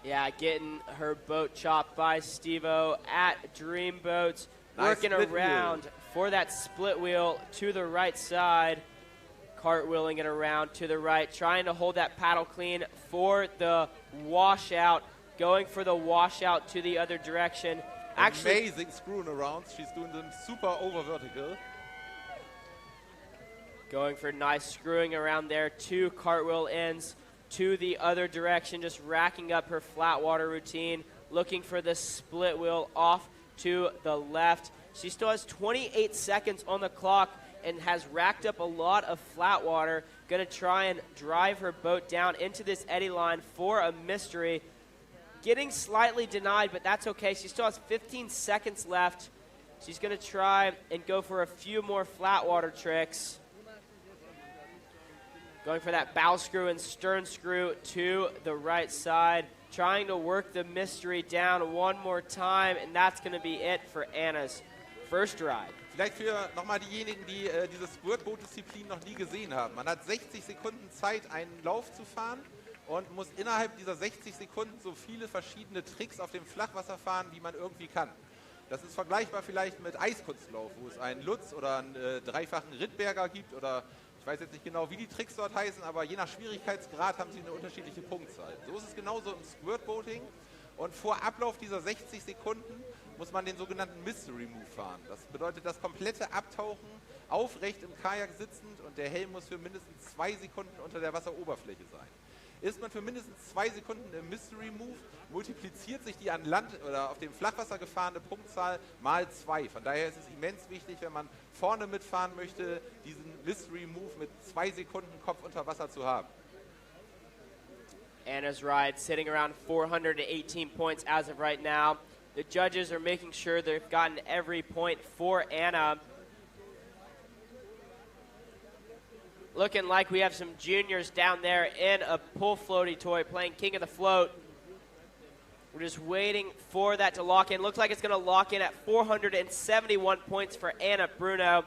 Yeah, getting her boat chopped by Steve-O at Dream Boats. Nice working split around wheel. for that split wheel to the right side. Cartwheeling it around to the right, trying to hold that paddle clean for the washout. Going for the washout to the other direction. Actually, amazing screwing around. She's doing them super over vertical. Going for nice screwing around there. 2 cartwheel ends to the other direction, just racking up her flat water routine, looking for the split wheel off to the left. She still has 28 seconds on the clock and has racked up a lot of flat water. Going to try and drive her boat down into this eddy line for a mystery. Getting slightly denied, but that's okay. She still has 15 seconds left. She's going to try and go for a few more flat water tricks. Going for that bow screw and stern screw to the right side. Trying to work the mystery down one more time, and that's going to be it for Anna's first ride. Vielleicht für nochmal diejenigen, die diese Squirt-Boot-Disziplin noch nie gesehen haben. Man hat 60 Sekunden Zeit, einen Lauf zu fahren und muss innerhalb dieser 60 Sekunden so viele verschiedene Tricks auf dem Flachwasser fahren, wie man irgendwie kann. Das ist vergleichbar vielleicht mit Eiskunstlauf, wo es einen Lutz oder einen dreifachen Rittberger gibt oder ich weiß jetzt nicht genau, wie die Tricks dort heißen, aber je nach Schwierigkeitsgrad haben sie eine unterschiedliche Punktzahl. So ist es genauso im Squirt-Boating. Und vor Ablauf dieser 60 Sekunden muss man den sogenannten Mystery Move fahren. Das bedeutet das komplette Abtauchen, aufrecht im Kajak sitzend und der Helm muss für mindestens 2 Sekunden unter der Wasseroberfläche sein. Ist man für mindestens 2 Sekunden im Mystery Move, multipliziert sich die an Land oder auf dem Flachwasser gefahrene Punktzahl mal 2. Von daher ist es immens wichtig, wenn man vorne mitfahren möchte, diesen Mystery Move mit 2 Sekunden Kopf unter Wasser zu haben. Anna's ride sitting around 418 points as of right now. The judges are making sure they've gotten every point for Anna. Looking like we have some juniors down there in a pull floaty toy playing King of the Float. We're just waiting for that to lock in. Looks like it's going to lock in at 471 points for Anna Bruno.